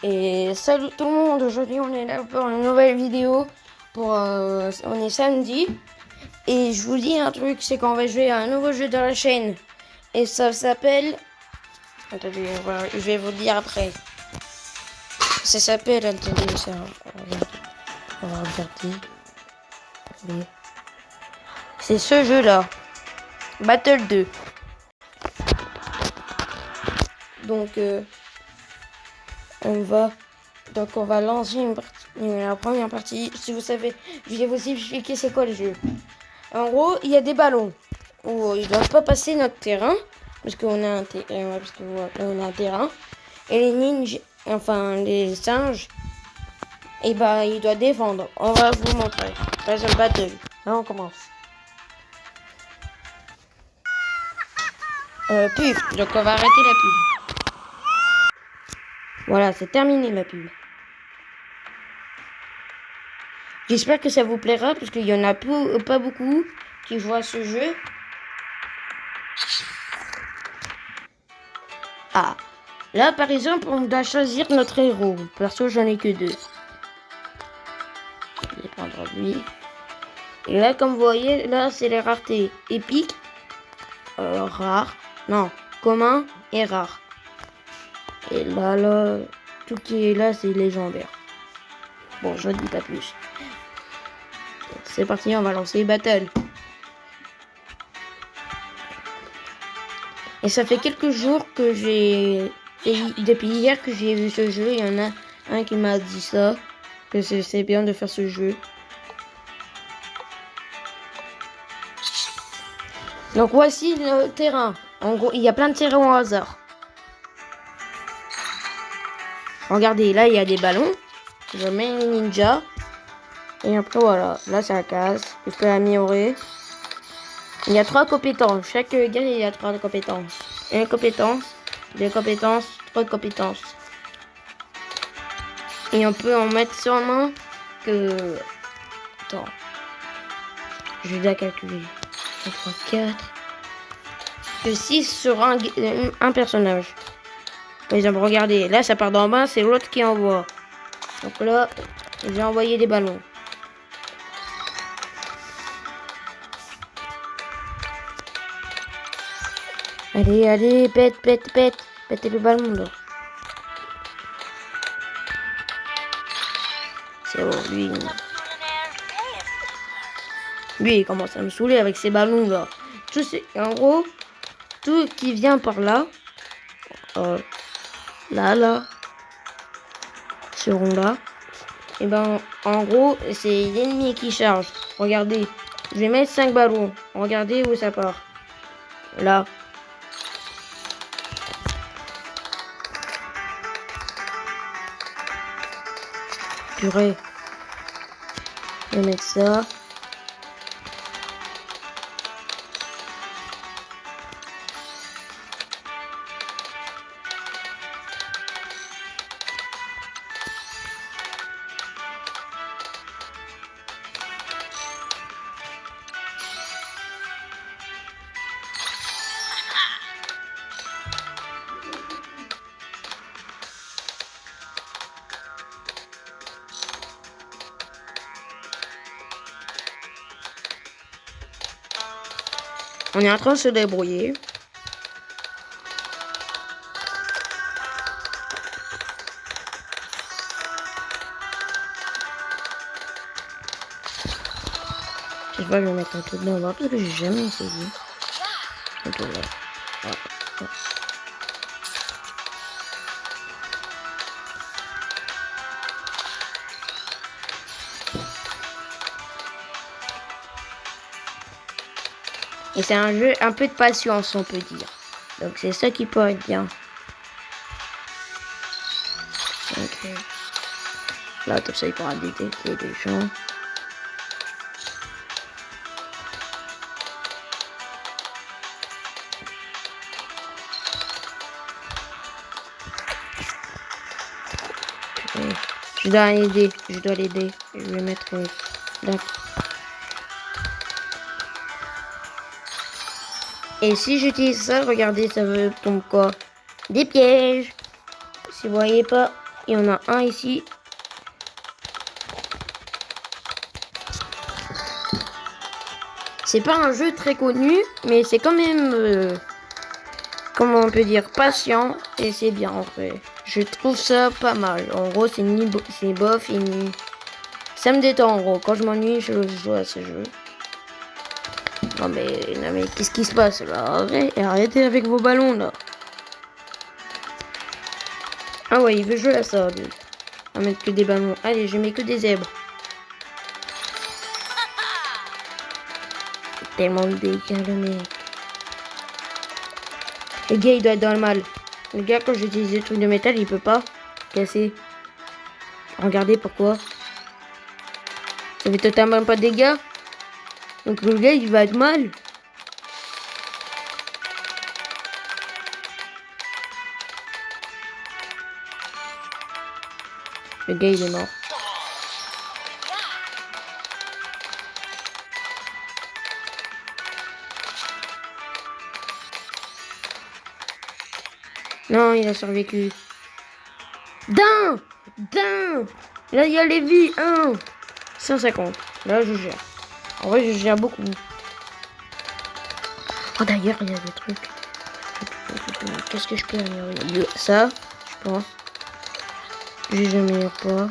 Et salut tout le monde, aujourd'hui on est là pour une nouvelle vidéo. On est samedi. Et je vous dis un truc, c'est qu'on va jouer à un nouveau jeu de la chaîne. Et ça s'appelle... Attendez, je vais vous le dire après. Ça s'appelle... Attendez, on va regarder. C'est ce jeu-là. Battle 2. Donc, on va lancer la première partie. Si vous savez, je vais vous expliquer c'est quoi le jeu. En gros, il y a des ballons où ils doivent pas passer notre terrain parce qu'on a on a un terrain. Et les ninjas, enfin les singes, et bah ils doivent défendre. On va vous montrer. Puzzle Battle. Là on commence. Pub. Donc on va arrêter la pub. Voilà, c'est terminé la pub. J'espère que ça vous plaira parce qu'il y en a pas beaucoup qui jouent à ce jeu. Ah, là par exemple on doit choisir notre héros. Perso j'en ai que deux. Je vais prendre lui. Et là comme vous voyez, là c'est les raretés. Épique, rare, non, commun et rare. Et là, tout qui est là c'est légendaire. Bon, je ne dis pas plus. C'est parti, on va lancer Battle. Et ça fait quelques jours que depuis hier que j'ai vu ce jeu. Il y en a un qui m'a dit ça, que c'est bien de faire ce jeu. Donc voici le terrain. En gros, il y a plein de terrains au hasard. Regardez, là il y a des ballons. Je mets les ninjas. Et après voilà, là c'est un casse. Je peux améliorer. Il y a 3 compétences. Chaque gars il y a 3 compétences. Une compétence, 2 compétences, 3 compétences. Et on peut en mettre seulement que... Attends. Je vais la calculer. 3, 4. Que 6 sur un personnage. Par exemple, regardez. Là, ça part d'en bas. C'est l'autre qui envoie. Donc là, j'ai envoyé des ballons. Allez, allez, pète. Pétez le ballon, là. C'est bon, lui. Lui, il commence à me saouler avec ses ballons, là. En gros, tout qui vient par là. Là. Seront là. Et ben, en gros, c'est l'ennemi qui charge. Regardez. Je vais mettre 5 ballons. Regardez où ça part. Là. Purée. Je vais mettre ça. On est en train de se débrouiller. Je vais le mettre un peu dedans là parce que j'ai jamais essayé. Un peu là. Ah. Et c'est un jeu un peu de patience, on peut dire. Donc c'est ça qui peut être bien. Ok. Là, comme ça, il pourra détecter des gens. Okay. Je dois l'aider. Je vais mettre là. Et si j'utilise ça, regardez, ça veut tomber quoi? Des pièges. Si vous voyez pas, Il y en a un ici. C'est pas un jeu très connu, mais c'est quand même, comment on peut dire, patient. Et c'est bien en vrai. Je trouve ça pas mal. En gros, c'est ni c'est bof et ni... Ça me détend en gros. Quand je m'ennuie, je joue à ce jeu. Non mais qu'est-ce qui se passe là? Arrêtez avec vos ballons là. Ah ouais, il veut jouer à ça, lui. On va mettre que des ballons. Allez, je mets que des zèbres. C'est tellement de dégâts, le mec. Le gars, il doit être dans le mal. Le gars, quand j'utilise des trucs de métal, il peut pas casser. Regardez pourquoi. Ça fait totalement pas de dégâts. Donc le gars, il va être mal. Le gars, il est mort. Non, il a survécu. D'un. Là, il y a les vies. 150. Là, je gère. En vrai, je gère beaucoup. Oh, d'ailleurs, il y a des trucs. Qu'est-ce que je peux améliorer? Ça, je pense. J'améliore pas.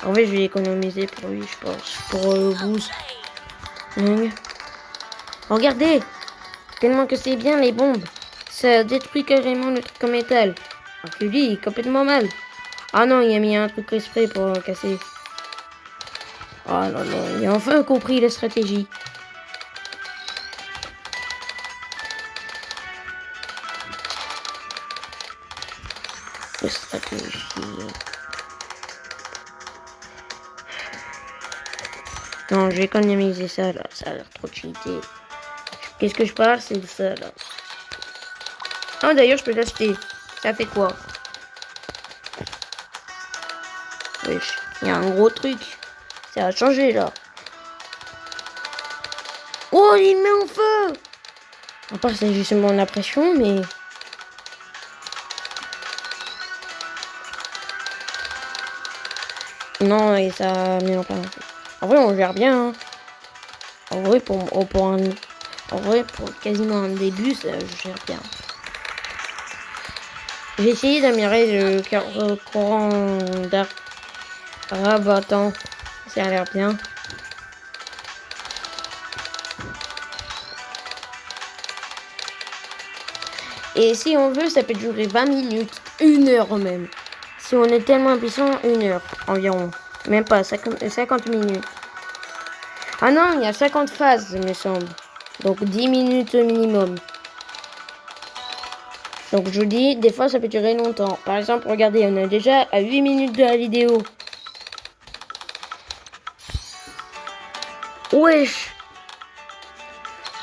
En vrai, je vais économiser pour lui, je pense. Pour le boost. Regardez. Tellement que c'est bien les bombes. Ça détruit carrément le truc en métal. Alors que lui, il est complètement mal. Ah non, il a mis un truc exprès pour le casser. Ah non, non, il a enfin compris la stratégie. La stratégie. Non, je vais économiser ça là. Ça a l'air trop cheaté. Qu'est-ce que je parle? C'est de ça là. Ah d'ailleurs, je peux l'acheter. Ça fait quoi? Wesh, il y a un gros truc. Ça a changé là. Oh, il met en feu! À part c'est juste mon impression, mais... Non, et ça met en plein feu. En vrai, on gère bien. Hein. En vrai, pour quasiment un début, ça je gère bien. J'ai essayé d'améliorer le courant d'arc rabattant. Ça a l'air bien. Et si on veut, ça peut durer 20 minutes, 1 heure même. Si on est tellement impuissant, 1 heure environ. Même pas, 50 minutes. Ah non, il y a 50 phases, il me semble. Donc 10 minutes minimum. Donc je vous dis, des fois ça peut durer longtemps. Par exemple, regardez, on est déjà à 8 minutes de la vidéo. Wesh!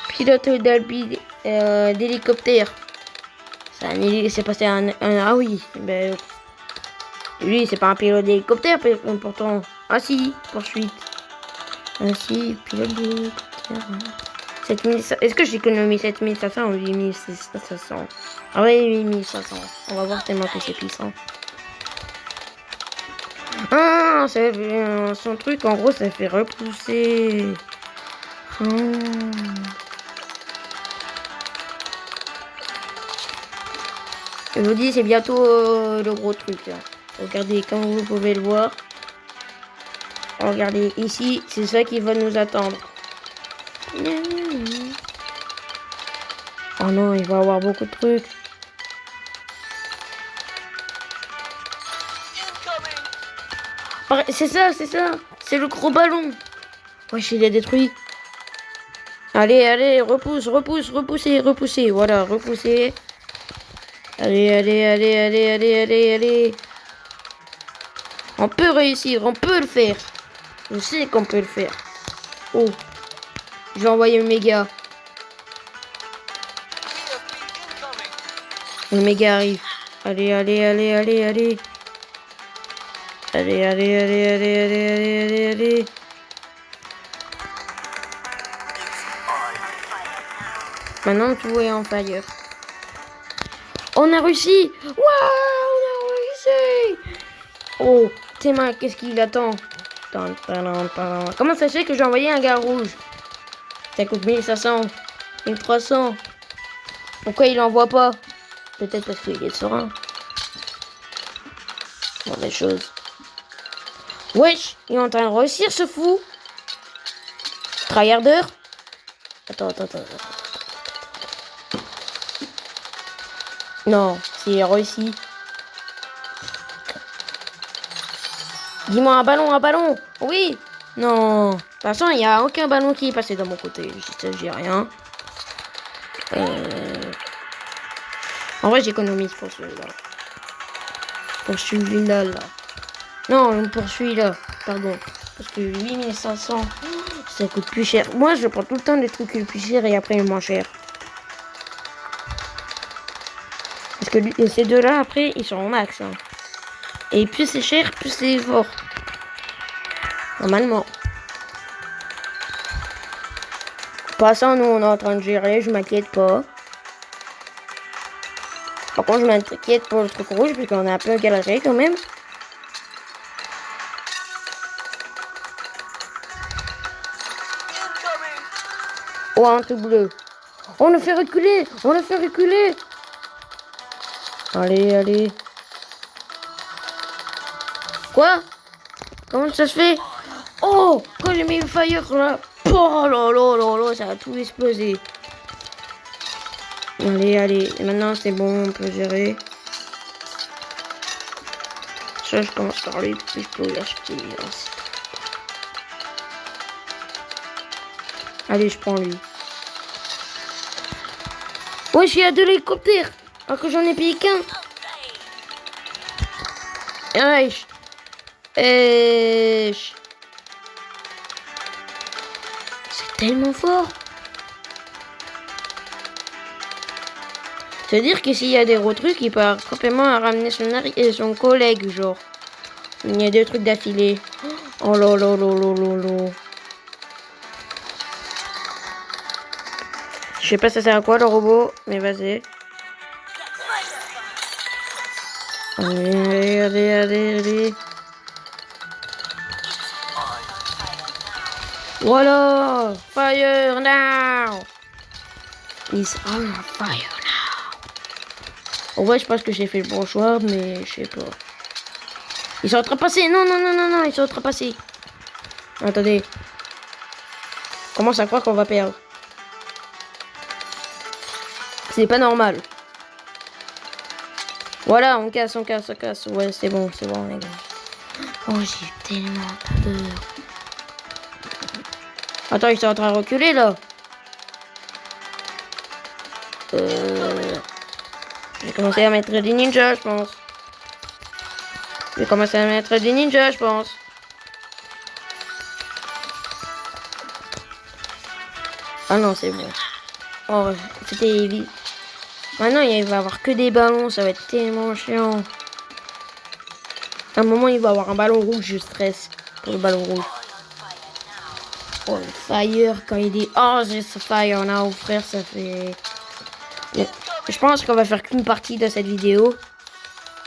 Pilote d'hélicoptère. C'est passé ah oui, ben... Lui, c'est pas un pilote d'hélicoptère, pourtant... Ah si, poursuite. Ah si, pilote d'hélicoptère. Est-ce que j'économise 7500 ou 8500? Ah ouais, 8500. On va voir tellement que c'est puissant. Ah, son truc, en gros, ça fait repousser. Je vous dis, c'est bientôt le gros truc là. Regardez, comme vous pouvez le voir. Regardez, ici, c'est ça qui va nous attendre. Oh non, il va y avoir beaucoup de trucs. C'est ça. C'est le gros ballon. Wesh, il est détruit. Allez, repoussez. Voilà, repoussez. Allez. On peut réussir, on peut le faire. Je sais qu'on peut le faire. Oh, je vais envoyer le méga. Le méga arrive. Allez. Maintenant tout est en fire. On a réussi. Waouh, on a Oh, tes mains, qu'est-ce qu'il attend? Comment ça se fait que j'ai envoyé un gars rouge? Ça coûte 1500, 1300. Pourquoi il envoie pas? Peut-être parce qu'il est serein. Bon, des choses. Wesh, il est en train de réussir ce fou. Tryharder. Attends. Non, s'il a réussi. Dis-moi un ballon. Oui. Non. De toute façon, il n'y a aucun ballon qui est passé de mon côté. J'ai rien. En vrai, j'économise pour celui-là. Pour celui-là, là. Non, pour celui-là. Pardon. Parce que 8500, ça coûte plus cher. Moi, je prends tout le temps les trucs les plus chers et après les moins chers. Parce que ces deux-là, après, ils sont au max. Hein. Et plus c'est cher, plus c'est fort. Normalement. Pas ça, nous, on est en train de gérer, je m'inquiète pas. Par contre, je m'inquiète pour le truc rouge, parce qu'on a un peu galéré quand même. Oh, un truc bleu. On le fait reculer. Allez. Quoi? Comment ça se fait? Oh, quand j'ai mis le fire là. Oh là, ça a tout explosé. Allez. Maintenant, c'est bon, on peut gérer. Ça, je commence par lui, puis je peux l'acheter. Allez, je prends lui. Wesh, il y a de l'hélicoptère. Alors que j'en ai payé qu'un. Wesh. C'est tellement fort. C'est-à-dire que s'il y a des gros trucs, il peut complètement ramener son collègue, genre. Il y a deux trucs d'affilée. Oh là. Je sais pas ça sert à quoi le robot, mais vas-y. Allez. Voilà! Fire now! He's on fire now! En vrai, je pense que j'ai fait le bon choix, mais je sais pas. Ils sont en train de passer! Non, ils sont en train de passer! Attendez. On commence à croire qu'on va perdre. C'est pas normal. Voilà, on casse. Ouais, c'est bon, les gars. Oh, j'ai tellement peur. Attends, ils sont en train de reculer, là. Je vais commencer à mettre des ninjas, je pense. Ah non, c'est bon. Oh, c'était évident. Maintenant, il va y avoir que des ballons, ça va être tellement chiant. À un moment, il va y avoir un ballon rouge, je stresse pour le ballon rouge. Oh, le fire, quand il dit oh, j'ai ce fire now, frère, ça fait. Je pense qu'on va faire qu'une partie de cette vidéo.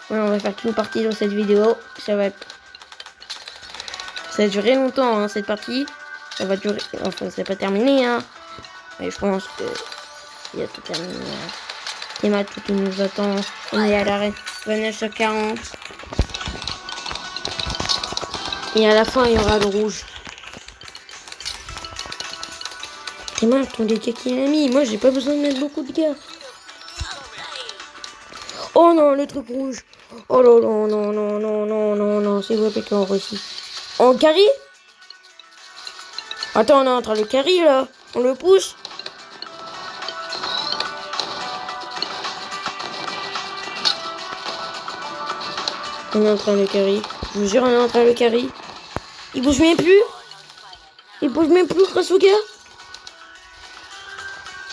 Ouais, on va faire qu'une partie de cette vidéo. Ça va durer longtemps, hein, cette partie. Ça va durer. Enfin, c'est pas terminé, hein. Mais je pense que. Il y a tout terminé. Hein. Et ma tout qui nous attend. On est à l'arrêt. 29h40. Et à la fin, il y aura le rouge. Et moi, ton dégâts qu'il a mis. Moi, j'ai pas besoin de mettre beaucoup de gars. Oh non, le truc rouge. Oh là là, non. C'est vrai qu'on réussit. On carry? Attends, on est en train de le carry là. On le pousse. On est en train de le carry. Je vous jure, on est en train de le carry. Il bouge même plus. Grâce au gars.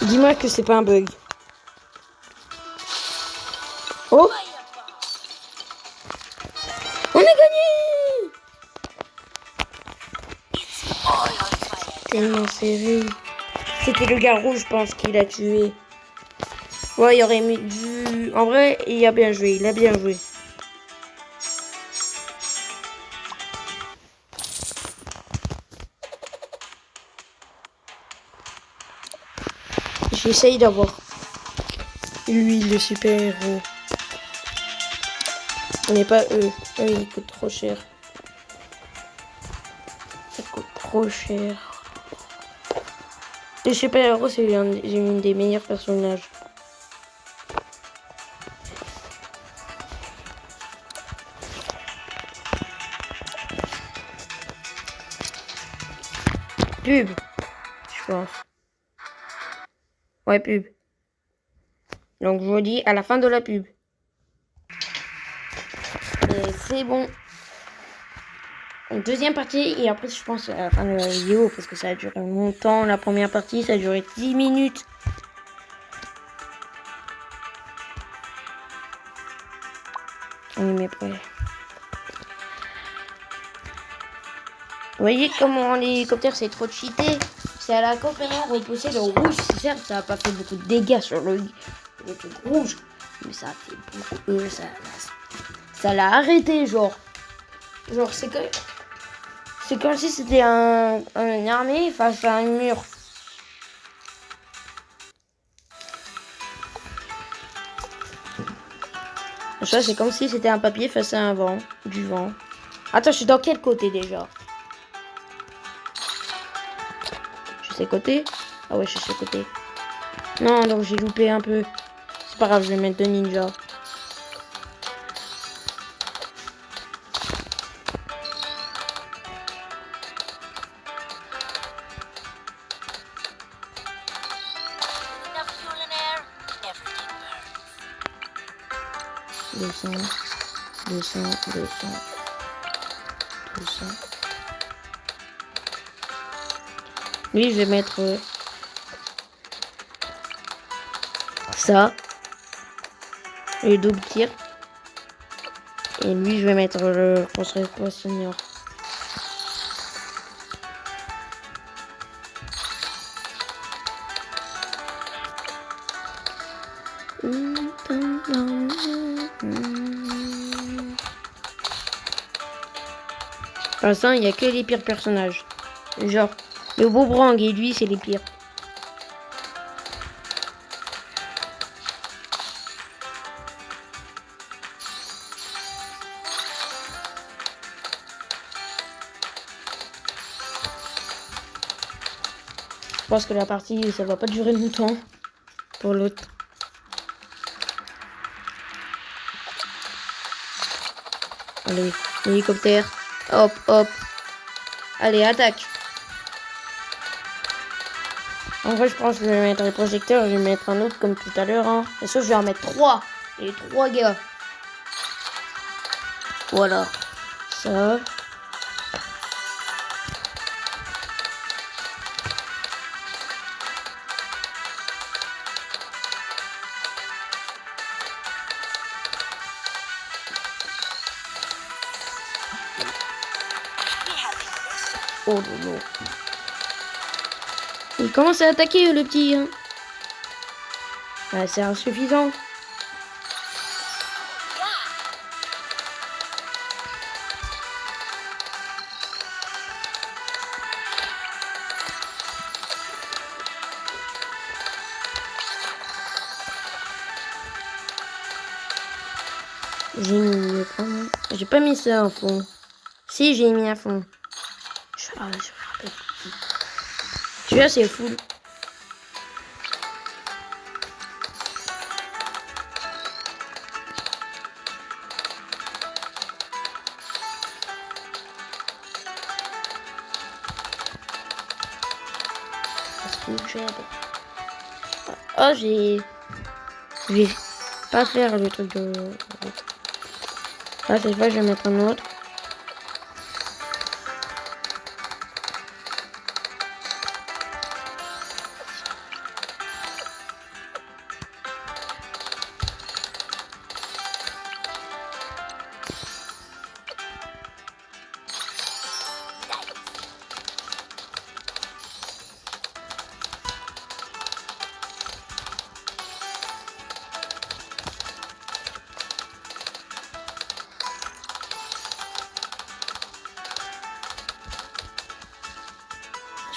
Dis-moi que c'est pas un bug. Oh. On a gagné. Tellement serré. C'était le gars rouge, je pense, qu'il a tué. Ouais, il aurait mis du... En vrai, il a bien joué. J'essaye d'avoir lui, le super-héros. On n'est pas eux. Eux, ils coûtent trop cher. Ça coûte trop cher. Le super-héros, c'est une des meilleurs personnages. Pub, je pense. Ouais, pub. Donc, je vous dis à la fin de la pub. Et c'est bon. Une deuxième partie, et après, je pense à la fin de la vidéo, parce que ça a duré longtemps. La première partie, ça a duré 10 minutes. On y met prêt. Vous voyez comment l'hélicoptère c'est trop cheaté. C'est à la complètement repoussé le rouge. Certes, ça n'a pas fait beaucoup de dégâts sur le truc rouge. Mais ça a fait beaucoup. Ça l'a arrêté, genre. Genre, c'est comme si c'était une armée face à un mur. Ça, c'est comme si c'était un papier face à un vent. Du vent. Attends, je suis dans quel côté déjà? Je sais côté? Ah ouais, je sais côté. Non, donc j'ai loupé un peu. C'est pas grave, je vais mettre deux ninjas. Deux cents. Lui, je vais mettre ça. Le double tir. Et lui, je vais mettre le constructeur poissonnière. Pour l'instant, il n'y a que les pires personnages. Genre, le Boomerang et lui, c'est les pires. Je pense que la partie, ça va pas durer longtemps pour l'autre. Allez, hélicoptère. Hop, hop. Allez, attaque. En vrai, je pense que je vais mettre les projecteurs. Je vais mettre un autre comme tout à l'heure. Hein. Et ça, je vais en mettre 3. Et 3 gars. Voilà. Ça. Oh non. Il commence à attaquer le petit. Hein. Ouais, c'est insuffisant. J'ai pas mis ça en fond. Si, j'ai mis à fond. Je me rappelle. Celui-là, c'est full. Oh, je vais pas faire le truc de... Là, cette fois, je vais mettre un autre.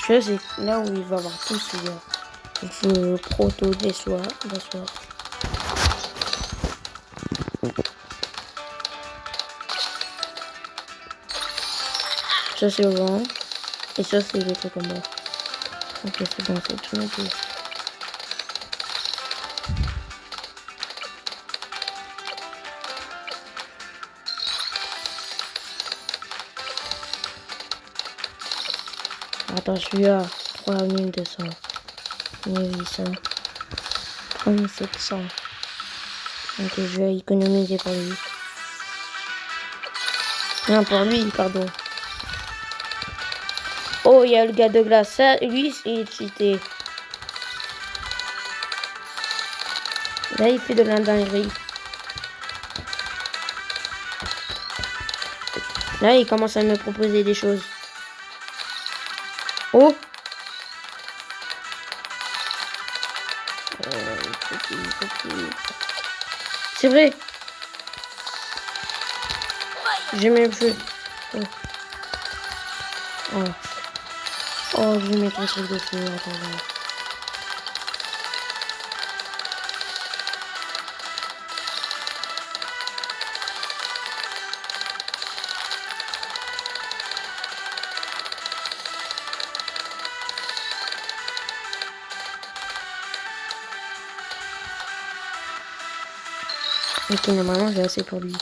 Celui-là, c'est là où il va avoir tout celui-là. Je proto des soirs. Ça c'est au vent. Et ça c'est le truc en bas. Ok, c'est bon, c'est tout noté. Attends, celui-là, 3200, 1800, 3700. Ok, je vais économiser pour lui. Non, pour lui, pardon. Oh, il y a le gars de glace. Ça, lui, il est cheaté. Là, il fait de la dinguerie. Là, il commence à me proposer des choses. Oh! C'est vrai. J'ai même fait. Oh. Oh. Oh, je vais mettre un truc de feu. Attends. Ok, normalement j'ai assez pour lui.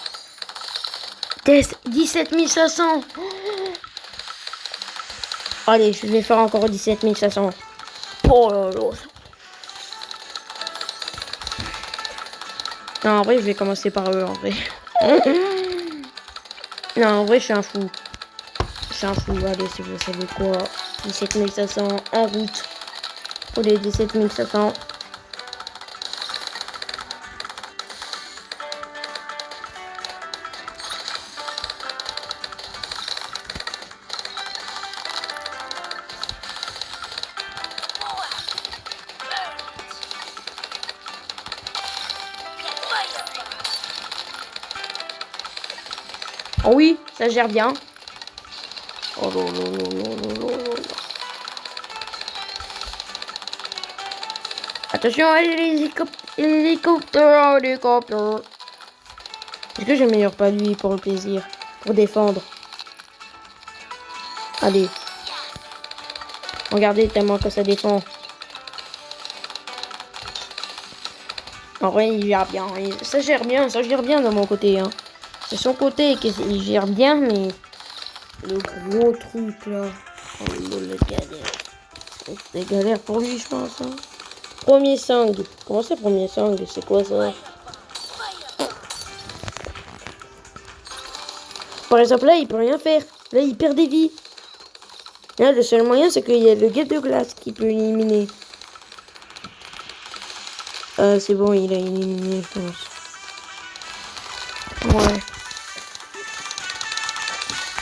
Test 17 500. Allez, je vais faire encore 17 500. Oh là là. Non, en vrai, je vais commencer par eux, en vrai. Non, en vrai, je suis un fou. Allez, si vous savez quoi. 17 500 en route. Pour les 17 500. Oh oui, ça gère bien. Oh là là là là là là. Attention, hélicoptère. Est-ce que j'améliore pas lui pour le plaisir? Pour défendre. Allez. Regardez tellement que ça défend. En vrai, il gère bien. Ça gère bien de mon côté. Hein. C'est son côté qu'il gère bien, mais le gros truc là. Oh, le galère. C'est galère pour lui, je pense. Hein. Premier sang. Comment c'est premier sang? C'est quoi ça? Par exemple, là, il peut rien faire. Là, il perd des vies. Là, le seul moyen, c'est qu'il y a le gars de glace qui peut éliminer. C'est bon, il a éliminé, je pense. Ouais.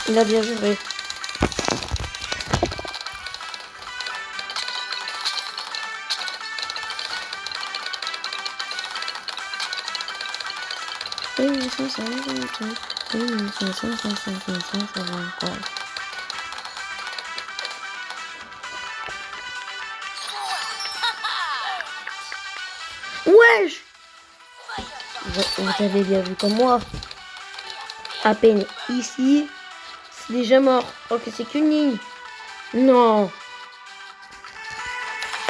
Il a bien géré. Wesh! Vous avez bien vu comme moi. À peine ici, c'est déjà mort. Ok, c'est qu'une ligne. Non.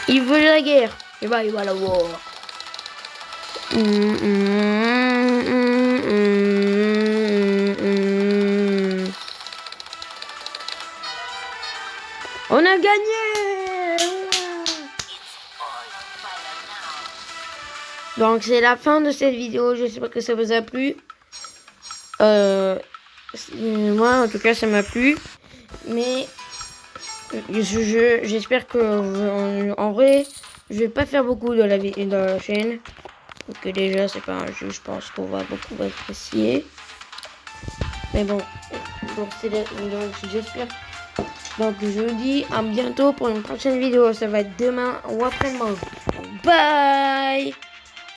Il veut la guerre. Et bah, il va la voir. On a gagné! Donc c'est la fin de cette vidéo. J'espère que ça vous a plu. Moi en tout cas ça m'a plu. Mais j'espère que en vrai je vais pas faire beaucoup de la chaîne. Donc déjà c'est pas un jeu, je pense qu'on va beaucoup apprécier. Mais bon, donc j'espère. Donc je vous dis à bientôt pour une prochaine vidéo. Ça va être demain ou après-demain. Bye!